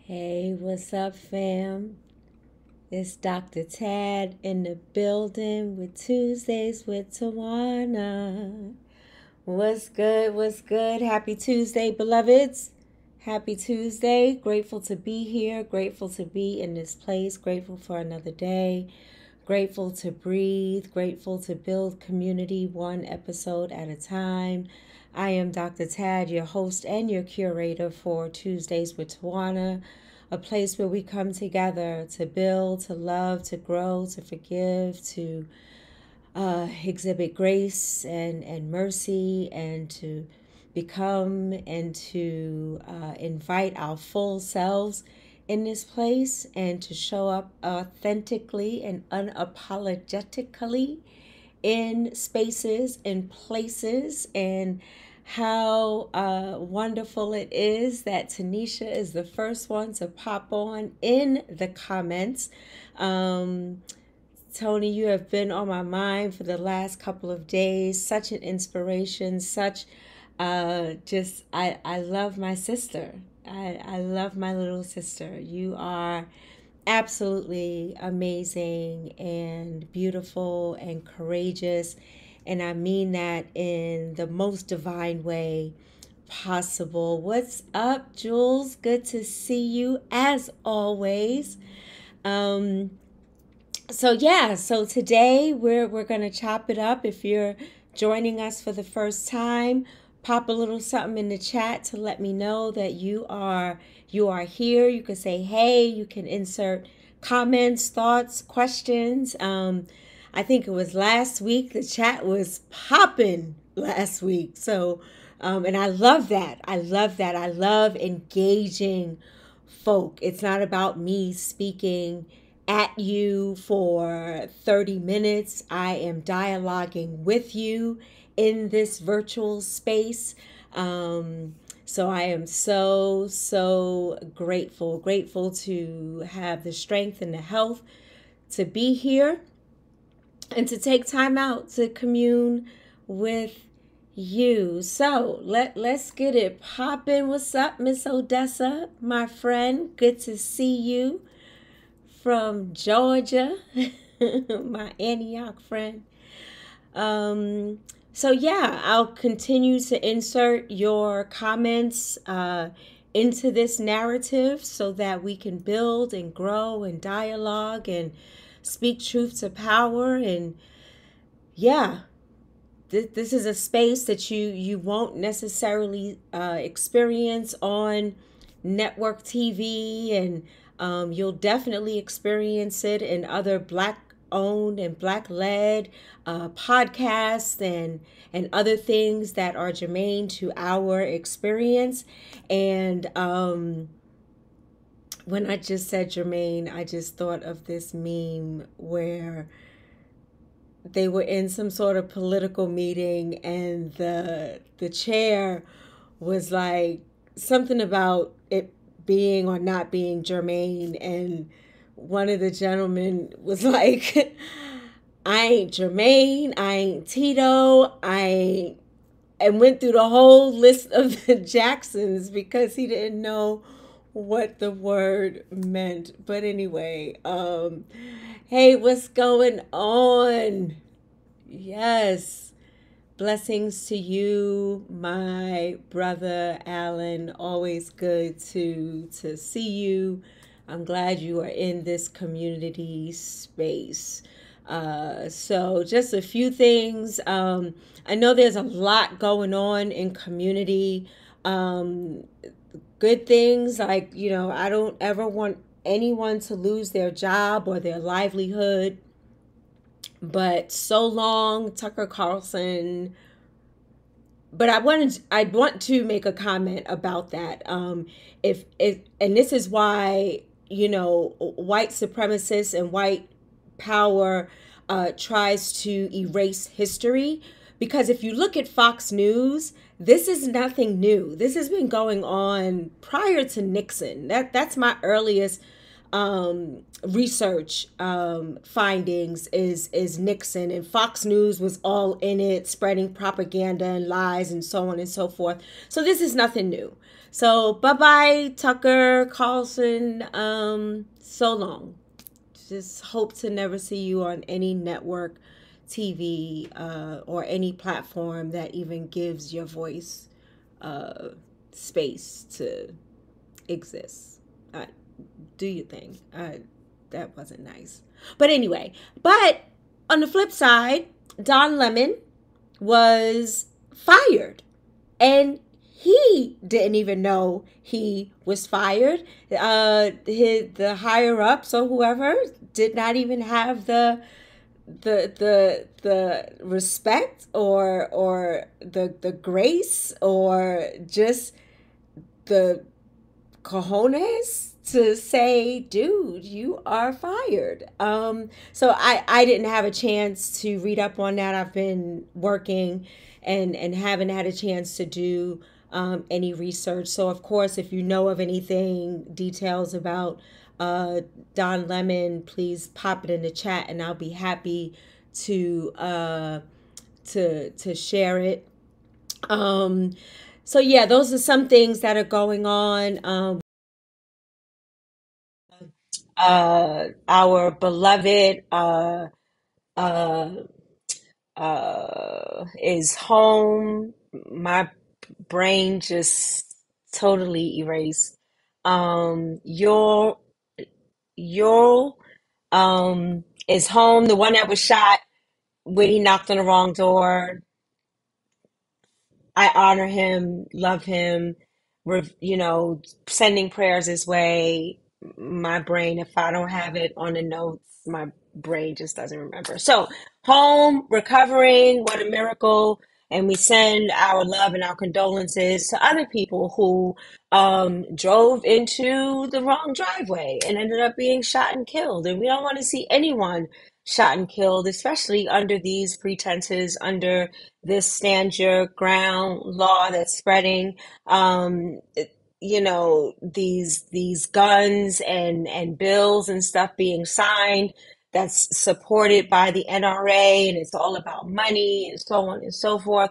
Hey, what's up, fam? It's Dr. Tad in the building with Tuesdays with Tawana. What's good? What's good? Happy Tuesday, beloveds. Happy Tuesday. Grateful to be here. Grateful to be in this place. Grateful for another day. Grateful to breathe. Grateful to build community one episode at a time. I am Dr. Tad, your host and your curator for Tuesdays with Tawana, a place where we come together to build, to love, to grow, to forgive, to exhibit grace and mercy, and to become and to invite our full selves in this place, and to show up authentically and unapologetically in spaces and places. And how wonderful it is that Tanisha is the first one to pop on in the comments. Tony, you have been on my mind for the last couple of days. Such an inspiration, such I love my sister. I love my little sister. You are absolutely amazing and beautiful and courageous. And I mean that in the most divine way possible. What's up, Jules? Good to see you as always. So today we're gonna chop it up. If you're joining us for the first time, pop a little something in the chat to let me know that you are here. You can say hey, you can insert comments, thoughts, questions. I think it was last week, the chat was popping last week. So and I love that. I love that. I love engaging folk. It's not about me speaking at you for 30 minutes. I am dialoguing with you in this virtual space. So I am so grateful to have the strength and the health to be here and to take time out to commune with you. So let's get it popping. What's up, Miss Odessa, my friend? Good to see you from Georgia, my Antioch friend. So yeah, I'll continue to insert your comments into this narrative so that we can build and grow and dialogue and speak truth to power. And yeah, this is a space that you won't necessarily experience on network TV, and you'll definitely experience it in other Black owned and Black led podcasts and other things that are germane to our experience. And when I just said germane, I just thought of this meme where they were in some sort of political meeting, and the chair was like something about it being or not being germane, and one of the gentlemen was like, I ain't Jermaine, I ain't Tito, and went through the whole list of the Jacksons because he didn't know what the word meant. But anyway, hey, what's going on? Yes. Blessings to you, my brother Alan. Always good to see you. I'm glad you are in this community space. So just a few things. I know there's a lot going on in community. Good things like, I don't ever want anyone to lose their job or their livelihood. But so long, Tucker Carlson. But I want to make a comment about that. If and this is why white supremacists and white power tries to erase history, because if you look at Fox News, this is nothing new. This has been going on prior to Nixon. That's my earliest research findings is Nixon, and Fox News was all in it, spreading propaganda and lies and so on and so forth. So this is nothing new. So bye bye, Tucker Carlson. So long. Just hope to never see you on any network TV or any platform that even gives your voice space to exist. Do your thing. That wasn't nice. But anyway, but on the flip side, Don Lemon was fired. And he didn't even know he was fired. The higher ups or whoever did not even have the respect or the grace or just the cojones to say, dude, you are fired. So I didn't have a chance to read up on that. I've been working and haven't had a chance to do any research. So of course, if you know of anything, details about Don Lemon, please pop it in the chat, and I'll be happy to to share it. So yeah, those are some things that are going on. Our beloved uh, is home. My brain just totally erased. Your your is home. The one that was shot when he knocked on the wrong door. I honor him, love him, sending prayers his way. My brain, if I don't have it on the notes, my brain just doesn't remember. So, home, recovering, what a miracle. And we send our love and our condolences to other people who drove into the wrong driveway and ended up being shot and killed. And we don't want to see anyone shot and killed, especially under these pretenses, under this stand your ground law that's spreading. These guns and bills and stuff being signed that's supported by the NRA, and it's all about money and so on and so forth.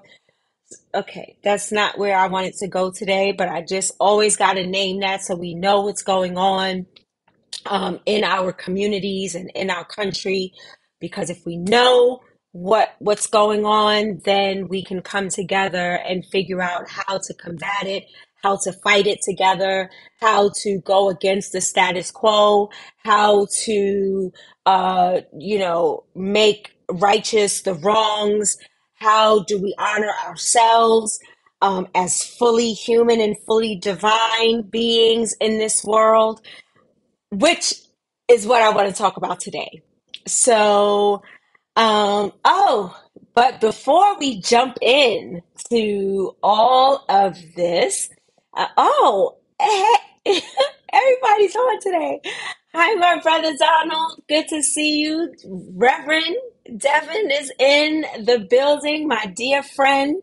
Okay, that's not where I wanted to go today, but I just always got to name that so we know what's going on in our communities and in our country, because if we know what's going on, then we can come together and figure out how to combat it, how to fight it together, how to go against the status quo, how to make righteous the wrongs. How do we honor ourselves as fully human and fully divine beings in this world, which is what I want to talk about today. So, but before we jump in to all of this, hey, everybody's on today. Hi, my brother Donald. Good to see you. Reverend Devin is in the building, my dear friend.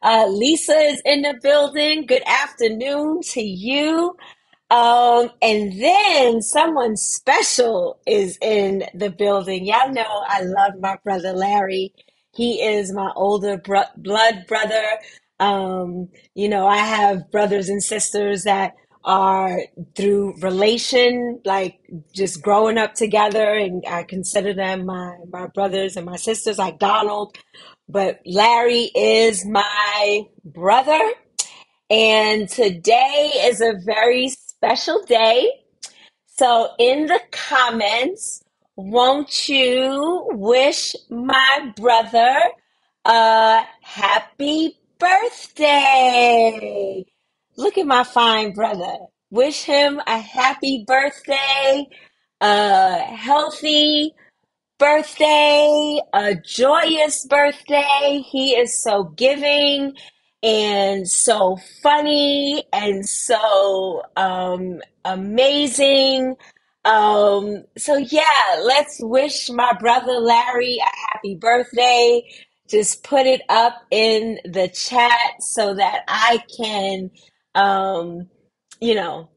Lisa is in the building. Good afternoon to you. And then someone special is in the building. Y'all know I love my brother Larry. He is my older blood brother. I have brothers and sisters that are through relation, like just growing up together, and I consider them my brothers and my sisters, like Donald. But Larry is my brother. And today is a very special day. So, in the comments, won't you wish my brother a happy birthday? Look at my fine brother. Wish him a happy birthday, a healthy birthday, a joyous birthday. He is so giving and so funny and so amazing. So yeah, let's wish my brother Larry a happy birthday. Just put it up in the chat so that I can, um, you know,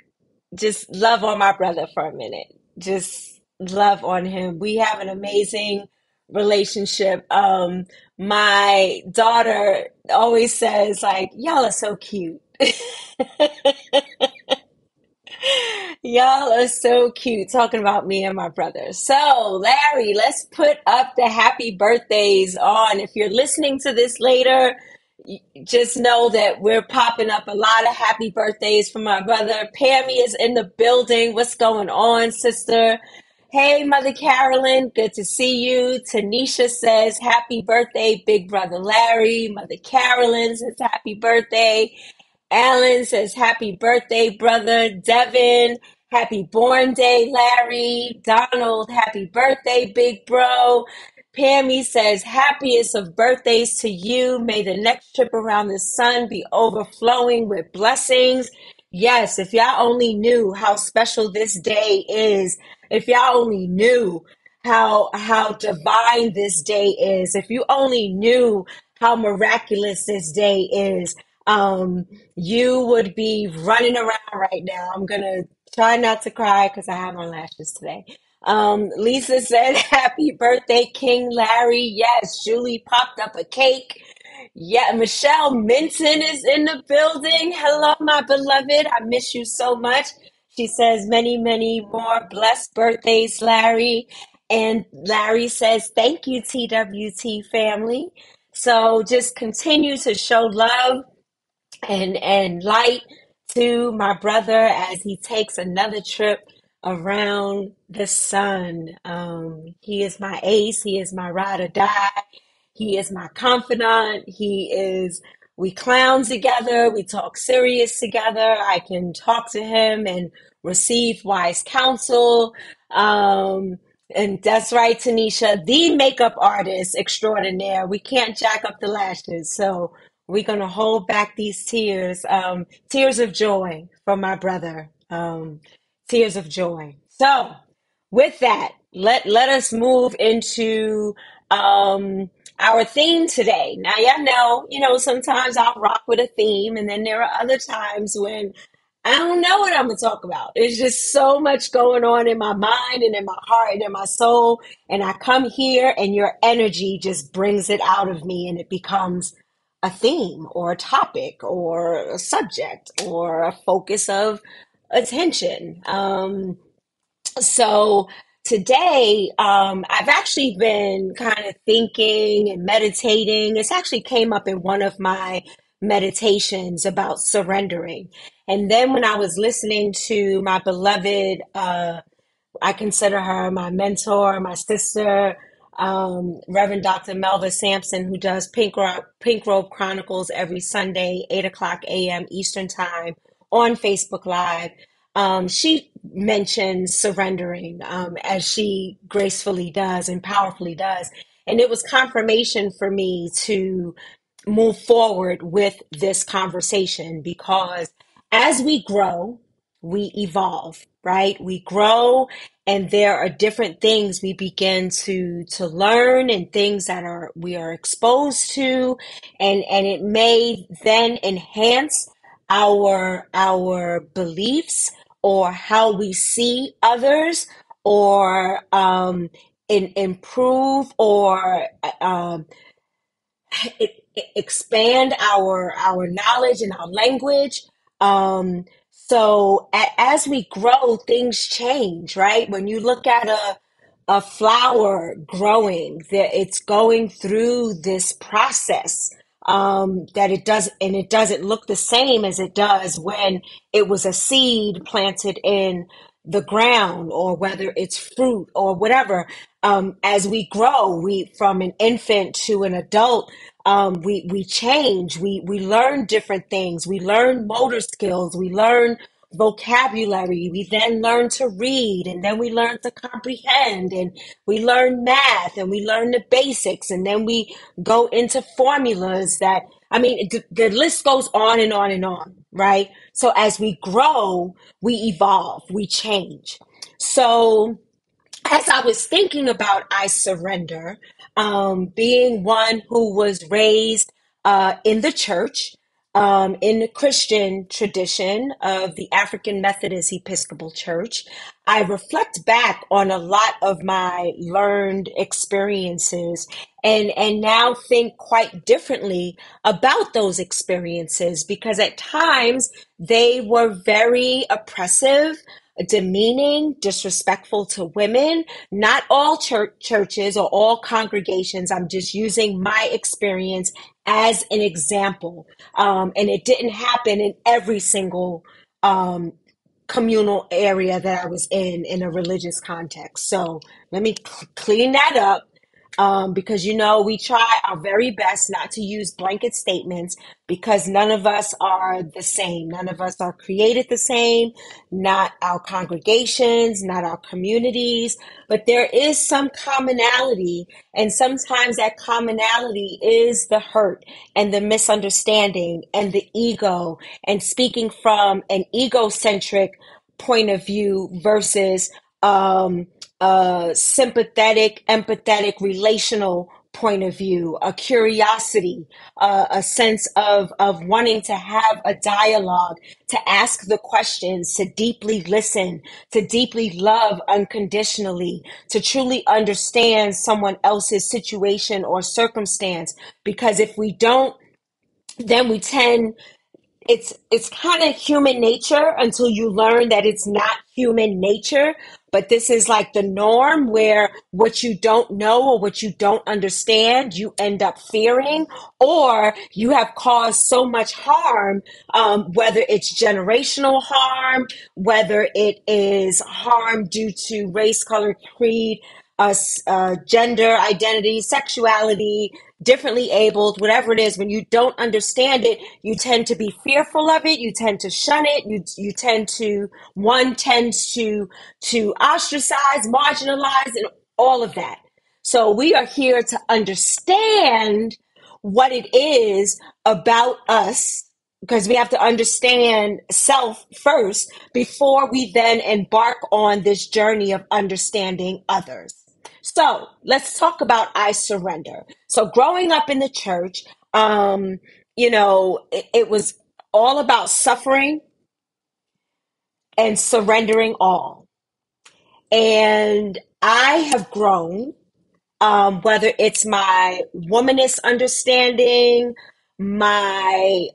just love on my brother for a minute. just love on him. We have an amazing relationship. My daughter always says, like, y'all are so cute. Y'all are so cute talking about me and my brother. So, Larry, let's put up the happy birthdays on. If you're listening to this later, just know that we're popping up a lot of happy birthdays for my brother. Pammy is in the building. What's going on, sister? Hey, Mother Carolyn, good to see you. Tanisha says, happy birthday, big brother Larry. Mother Carolyn says, happy birthday. Alan says, happy birthday, brother. Devin, happy born day, Larry. Donald, happy birthday, big bro. Pammy says, happiest of birthdays to you. May the next trip around the sun be overflowing with blessings. Yes, if y'all only knew how special this day is, if y'all only knew how divine this day is, if you only knew how miraculous this day is, um, you would be running around right now. I'm gonna try not to cry because I have on lashes today. Lisa said, happy birthday, King Larry. Yes, Julie popped up a cake. Yeah, Michelle Minton is in the building. Hello, my beloved. I miss you so much. She says, many, many more blessed birthdays, Larry. And Larry says, thank you, TWT family. So just continue to show love and light to my brother as he takes another trip around the sun. He is my ace. He is my ride or die. He is my confidant. We clown together. We talk serious together. I can talk to him and receive wise counsel. And that's right, Tanisha, the makeup artist extraordinaire. We can't jack up the lashes. So we're going to hold back these tears, tears of joy for my brother, tears of joy. So, with that, let us move into our theme today. Now, y'all know, sometimes I'll rock with a theme, and then there are other times when I don't know what I'm gonna talk about. There's just so much going on in my mind and in my heart and in my soul, and I come here, and your energy just brings it out of me, and it becomes a theme or a topic or a subject or a focus of attention. So today, I've actually been kind of thinking and meditating. It's actually came up in one of my meditations about surrendering. And then when I was listening to my beloved I consider her my mentor, my sister, Reverend Dr. Melva Sampson, who does Pink Robe Chronicles every Sunday, 8 o'clock a.m. Eastern Time on Facebook Live. She mentions surrendering as she gracefully does and powerfully does. And it was confirmation for me to move forward with this conversation because as we grow, we evolve, right? We grow and there are different things we begin to learn and things that are we are exposed to and it may then enhance our beliefs or how we see others or improve or expand our knowledge and our language. As we grow, things change, right? When you look at a flower growing, that it's going through this process that it doesn't look the same as it does when it was a seed planted in the ground or whether it's fruit or whatever. As we grow, we from an infant to an adult, we change. We learn different things. We learn motor skills. We learn vocabulary. We then learn to read, and then we learn to comprehend, and we learn math, and we learn the basics, and then we go into formulas that. I mean, the list goes on and on and on, right? So as we grow, we evolve, we change. So as I was thinking about I surrender, being one who was raised in the church, in the Christian tradition of the African Methodist Episcopal Church, I reflect back on a lot of my learned experiences and now think quite differently about those experiences because at times they were very oppressive, demeaning, disrespectful to women. Not all churches or all congregations. I'm just using my experience as an example. And it didn't happen in every single um, communal area that I was in a religious context. So let me clean that up. Because we try our very best not to use blanket statements because none of us are the same. None of us are created the same, not our congregations, not our communities, but there is some commonality. And sometimes that commonality is the hurt and the misunderstanding and the ego and speaking from an egocentric point of view versus sympathetic, empathetic, relational point of view, a curiosity, a sense of wanting to have a dialogue, to ask the questions, to deeply listen, to deeply love unconditionally, to truly understand someone else's situation or circumstance. Because if we don't, then we tend it's kind of human nature until you learn that it's not human nature. But this is like the norm where what you don't know or what you don't understand, you end up fearing, or you have caused so much harm, whether it's generational harm, whether it is harm due to race, color, creed, gender identity, sexuality, differently abled, whatever it is. When you don't understand it, you tend to be fearful of it. You tend to shun it. You tend to one tends to ostracize, marginalize, and all of that. So we are here to understand what it is about us because we have to understand self first before we then embark on this journey of understanding others. So let's talk about I surrender. So growing up in the church, it was all about suffering and surrendering all. And I have grown, whether it's my womanist understanding, my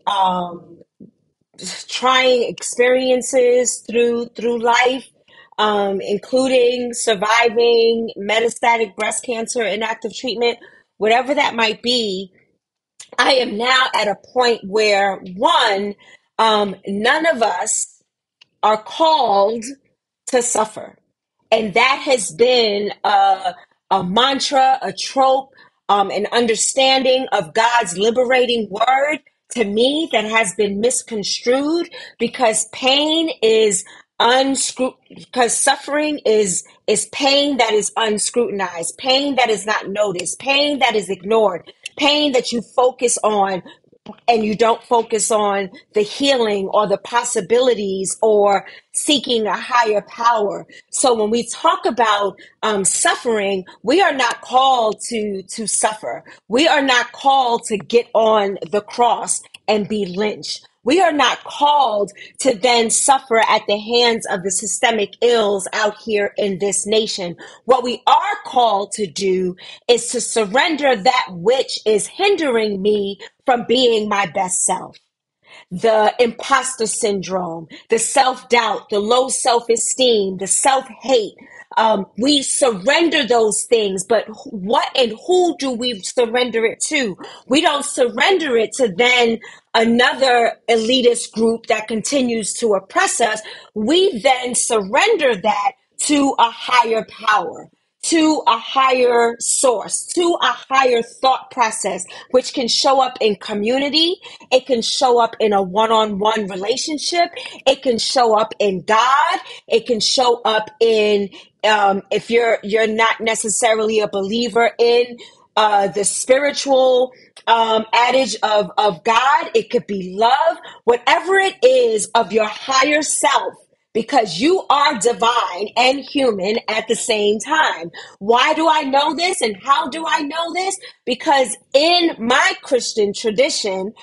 trying experiences through life, including surviving metastatic breast cancer and active treatment, whatever that might be. I am now at a point where one, none of us are called to suffer. And that has been a mantra, a trope, an understanding of God's liberating word to me that has been misconstrued because pain is because suffering is pain that is unscrutinized, pain that is not noticed, pain that is ignored, pain that you focus on and you don't focus on the healing or the possibilities or seeking a higher power. So when we talk about suffering, we are not called to suffer. We are not called to get on the cross and be lynched. We are not called to then suffer at the hands of the systemic ills out here in this nation. What we are called to do is to surrender that which is hindering me from being my best self. The imposter syndrome, the self-doubt, the low self-esteem, the self-hate. We surrender those things, but what and who do we surrender it to? We don't surrender it to then another elitist group that continues to oppress us. We then surrender that to a higher power, to a higher source, to a higher thought process, which can show up in community. It can show up in a one-on-one relationship. It can show up in God. It can show up in, if you're not necessarily a believer in the spiritual adage of God, it could be love, whatever it is of your higher self because you are divine and human at the same time. Why do I know this and how do I know this? Because in my Christian tradition,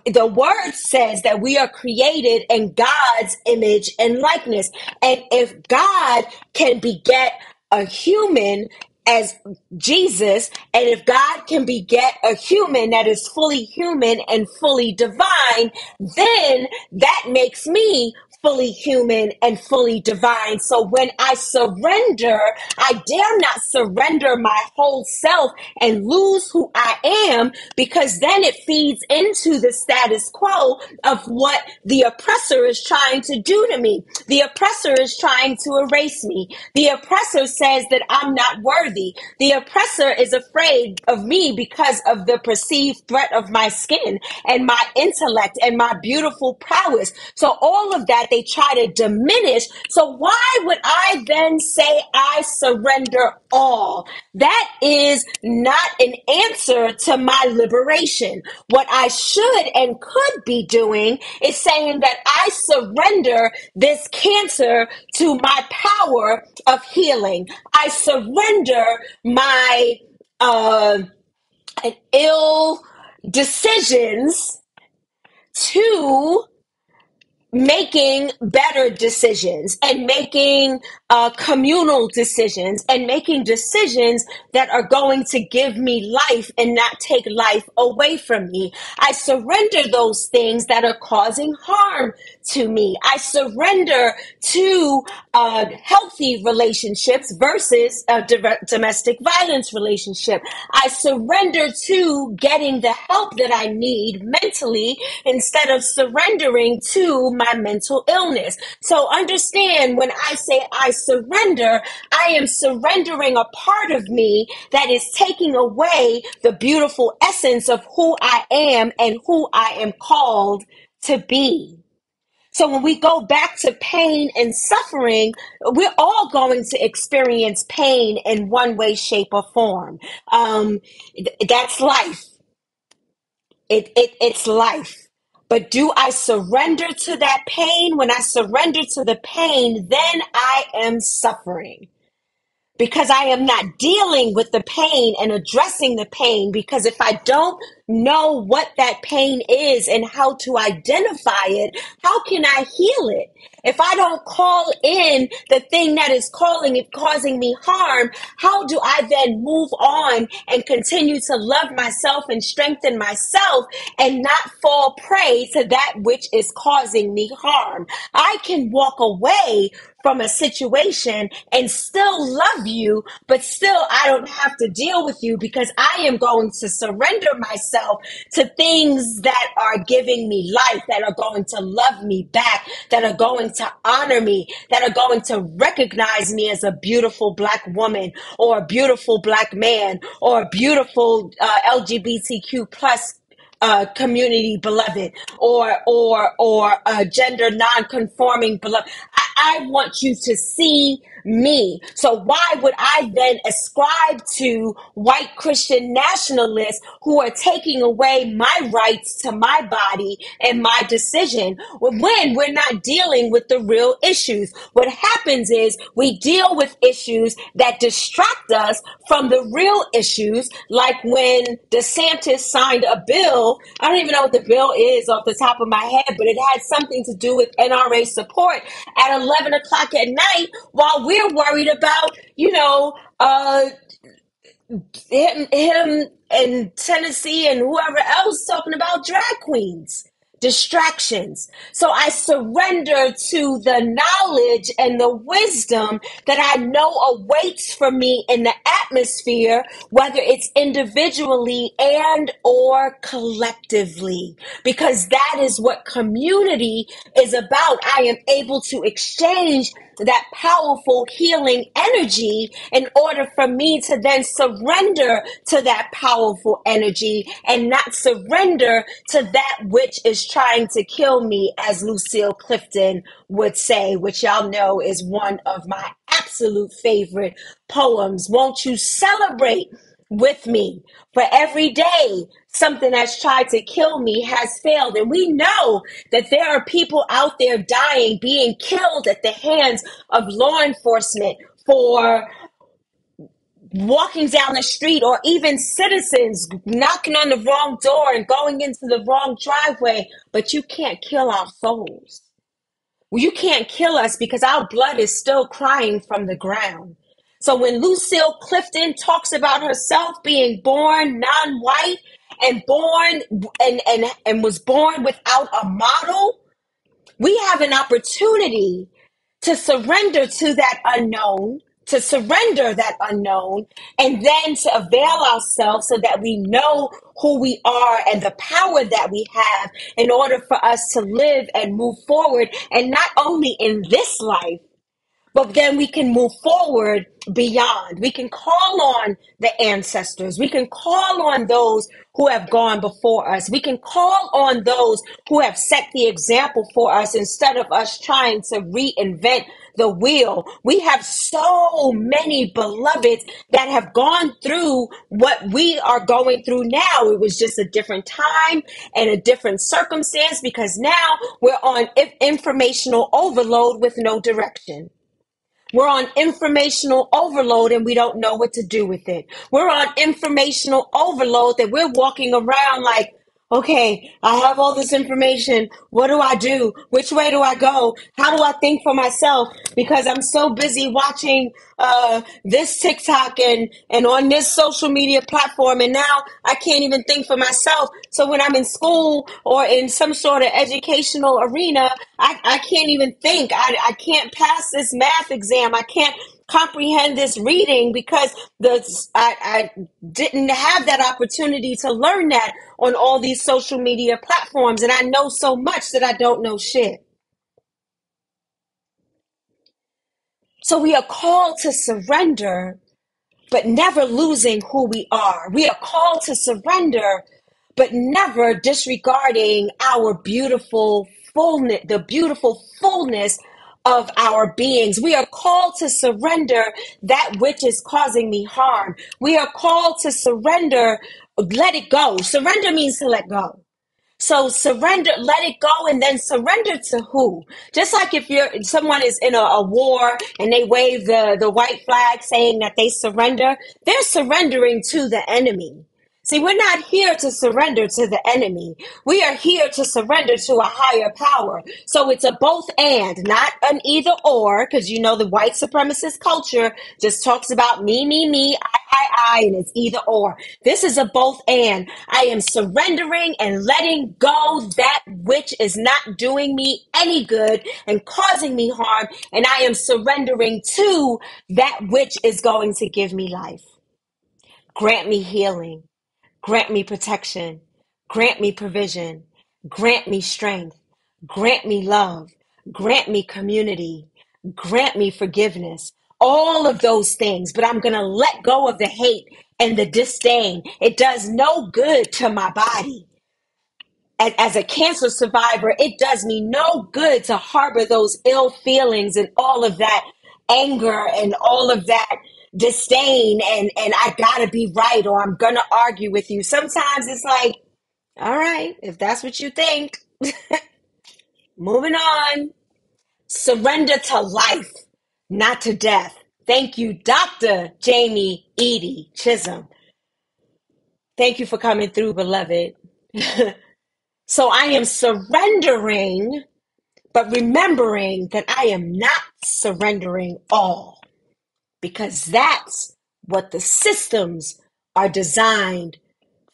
the word says that we are created in God's image and likeness. And if God can beget a human as Jesus, and if God can beget a human that is fully human and fully divine, then that makes me fully human and fully divine. So when I surrender, I dare not surrender my whole self and lose who I am, because then it feeds into the status quo of what the oppressor is trying to do to me. The oppressor is trying to erase me. The oppressor says that I'm not worthy. The oppressor is afraid of me because of the perceived threat of my skin and my intellect and my beautiful prowess. So all of that they try to diminish. So why would I then say I surrender all? That is not an answer to my liberation. What I should and could be doing is saying that I surrender this cancer to my power of healing. I surrender my ill decisions to making better decisions and making communal decisions and making decisions that are going to give me life and not take life away from me. I surrender those things that are causing harm to me. I surrender to healthy relationships versus a domestic violence relationship. I surrender to getting the help that I need mentally instead of surrendering to my mental illness. So understand, when I say I surrender, I am surrendering a part of me that is taking away the beautiful essence of who I am and who I am called to be. So when we go back to pain and suffering, we're all going to experience pain in one way, shape, or form. That's life. It's life. But do I surrender to that pain? When I surrender to the pain, then I am suffering. Because I am not dealing with the pain and addressing the pain. Because if I don't know what that pain is and how to identify it, how can I heal it? If I don't call in the thing that is causing me harm, how do I then move on and continue to love myself and strengthen myself and not fall prey to that which is causing me harm? I can walk away from a situation and still love you, but still I don't have to deal with you, because I am going to surrender myself to things that are giving me life, that are going to love me back, that are going to honor me, that are going to recognize me as a beautiful Black woman or a beautiful Black man or a beautiful LGBTQ plus community beloved, or gender non-conforming beloved. I want you to see me. So why would I then ascribe to white Christian nationalists who are taking away my rights to my body and my decision when we're not dealing with the real issues? What happens is we deal with issues that distract us from the real issues, like when DeSantis signed a bill. I don't even know what the bill is off the top of my head, but it had something to do with NRA support at 11 o'clock at night, while we're worried about, him in Tennessee and whoever else talking about drag queens. Distractions. So I surrender to the knowledge and the wisdom that I know awaits for me in the atmosphere, whether it's individually and or collectively, because that is what community is about. I am able to exchange that powerful healing energy in order for me to then surrender to that powerful energy and not surrender to that which is trying to kill me, as Lucille Clifton would say, which y'all know is one of my absolute favorite poems. Won't you celebrate with me. For every day, something that's tried to kill me has failed. And we know that there are people out there dying, being killed at the hands of law enforcement for walking down the street, or even citizens knocking on the wrong door and going into the wrong driveway. But you can't kill our souls. Well, you can't kill us because our blood is still crying from the ground. So when Lucille Clifton talks about herself being born non-white and born and was born without a model, we have an opportunity to surrender to that unknown, to surrender that unknown, and then to avail ourselves so that we know who we are and the power that we have in order for us to live and move forward. And not only in this life, but then we can move forward beyond. We can call on the ancestors. We can call on those who have gone before us. We can call on those who have set the example for us instead of us trying to reinvent the wheel. We have so many beloveds that have gone through what we are going through now. It was just a different time and a different circumstance because now we're on informational overload with no direction. We're on informational overload and we don't know what to do with it. We're on informational overload that we're walking around like, okay, I have all this information. What do I do? Which way do I go? How do I think for myself? Because I'm so busy watching this TikTok and on this social media platform, and now I can't even think for myself. So when I'm in school or in some sort of educational arena, I can't even think. I can't pass this math exam. I can't comprehend this reading because I didn't have that opportunity to learn that on all these social media platforms. And I know so much that I don't know shit. So we are called to surrender, but never losing who we are. We are called to surrender, but never disregarding our beautiful fullness, the beautiful fullness of our beings. We are called to surrender that which is causing me harm. We are called to surrender, let it go. Surrender means to let go. So surrender, let it go, and then surrender to who? Just like if someone is in a war and they wave the white flag saying that they surrender, they're surrendering to the enemy. See, we're not here to surrender to the enemy. We are here to surrender to a higher power. So it's a both and, not an either or, because you know the white supremacist culture just talks about me, I, and it's either or. This is a both and. I am surrendering and letting go that which is not doing me any good and causing me harm, and I am surrendering to that which is going to give me life. Grant me healing. Grant me protection. Grant me provision. Grant me strength. Grant me love. Grant me community. Grant me forgiveness. All of those things, but I'm going to let go of the hate and the disdain. It does no good to my body. As a cancer survivor, it does me no good to harbor those ill feelings and all of that anger and all of that disdain and I gotta be right or I'm gonna argue with you. Sometimes it's like, all right, if that's what you think, moving on. Surrender to life, not to death. Thank you, Dr. Jamie Edie Chisholm. Thank you for coming through, beloved. So I am surrendering, but remembering that I am not surrendering all, because that's what the systems are designed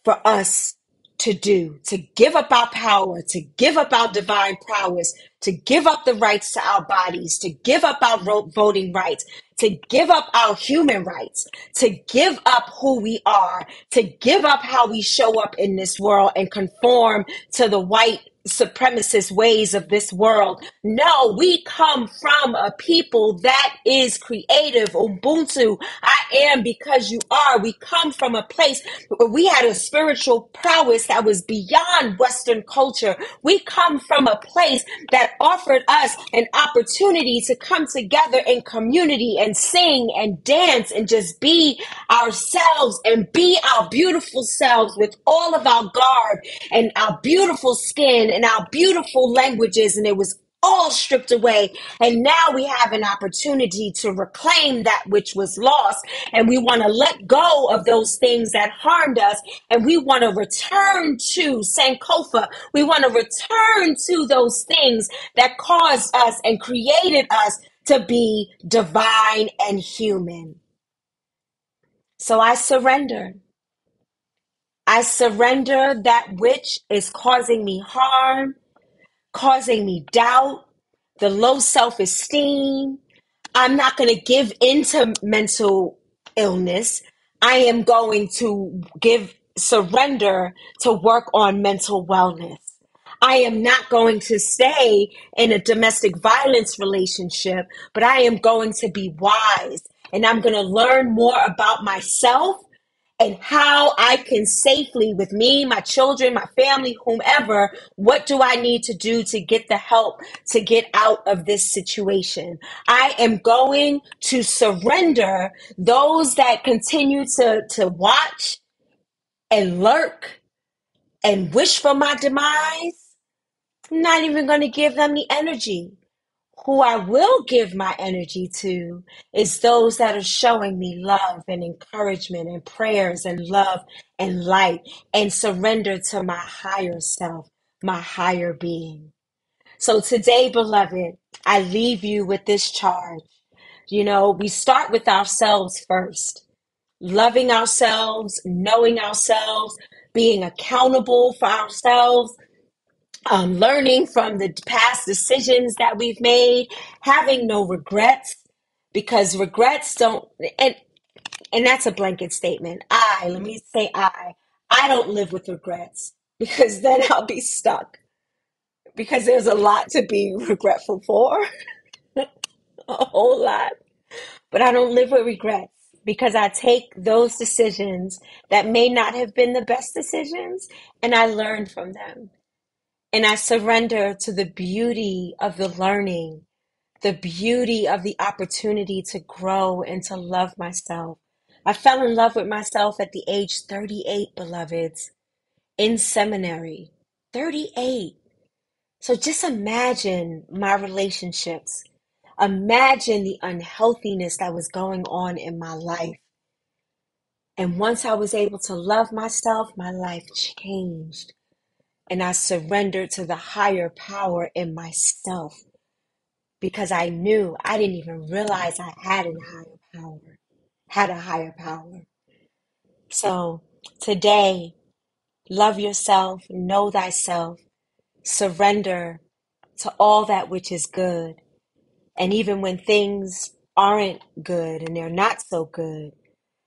for us to do, to give up our power, to give up our divine prowess, to give up the rights to our bodies, to give up our voting rights, to give up our human rights, to give up who we are, to give up how we show up in this world and conform to the white supremacist ways of this world. No, we come from a people that is creative. Ubuntu, I am because you are. We come from a place where we had a spiritual prowess that was beyond Western culture. We come from a place that offered us an opportunity to come together in community and sing and dance and just be ourselves and be our beautiful selves with all of our garb and our beautiful skin and our beautiful languages. And it was all stripped away. And now we have an opportunity to reclaim that which was lost. And we want to let go of those things that harmed us. And we want to return to Sankofa. We want to return to those things that caused us and created us to be divine and human. So I surrender. I surrender that which is causing me harm, causing me doubt, the low self-esteem. I'm not going to give into mental illness. I am going to surrender to work on mental wellness. I am not going to stay in a domestic violence relationship, but I am going to be wise and I'm going to learn more about myself and how I can safely, with me, my children, my family, whomever, what do I need to do to get the help to get out of this situation? I am going to surrender those that continue to watch and lurk and wish for my demise. I'm not even going to give them the energy. Who I will give my energy to is those that are showing me love and encouragement and prayers and love and light and surrender to my higher self, my higher being. So today, beloved, I leave you with this charge. You know, we start with ourselves first, loving ourselves, knowing ourselves, being accountable for ourselves, learning from the past decisions that we've made, having no regrets, because regrets don't, and that's a blanket statement. Let me say I don't live with regrets because then I'll be stuck because there's a lot to be regretful for, a whole lot. But I don't live with regrets because I take those decisions that may not have been the best decisions and I learn from them. And I surrender to the beauty of the learning, the beauty of the opportunity to grow and to love myself. I fell in love with myself at the age 38, beloveds, in seminary. 38. So just imagine my relationships. Imagine the unhealthiness that was going on in my life. And once I was able to love myself, my life changed. And I surrendered to the higher power in myself because I knew I didn't even realize I had a higher power. So today, love yourself, know thyself, surrender to all that which is good. And even when things aren't good and they're not so good,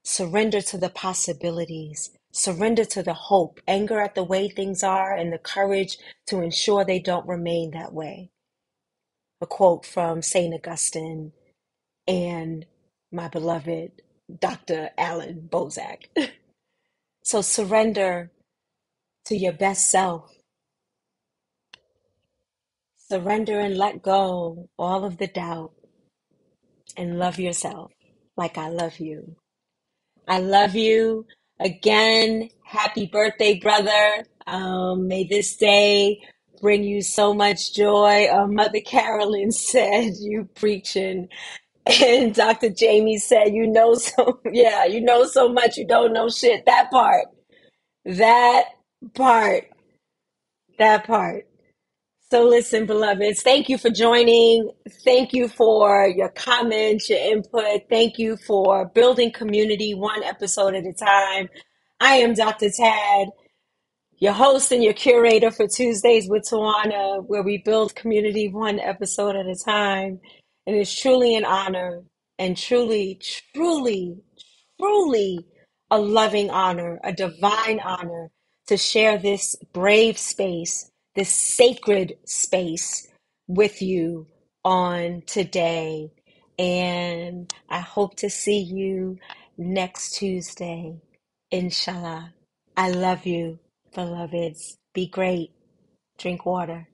surrender to the possibilities. Surrender to the hope, anger at the way things are, and the courage to ensure they don't remain that way. A quote from St. Augustine and my beloved Dr. Alan Bozak. So surrender to your best self. Surrender and let go all of the doubt and love yourself like I love you. I love you. Again, happy birthday, brother. May this day bring you so much joy. Mother Carolyn said, you preaching. And Dr. Jamie said, yeah, you know so much, you don't know shit. That part, that part. So listen, beloveds, thank you for joining. Thank you for your comments, your input. Thank you for building community one episode at a time. I am Dr. Tad, your host and your curator for Tuesdays with Tawana, where we build community one episode at a time. And it's truly an honor and truly, truly, truly a loving honor, a divine honor to share this brave space this sacred space with you on today. And I hope to see you next Tuesday, inshallah. I love you, beloveds. Be great. Drink water.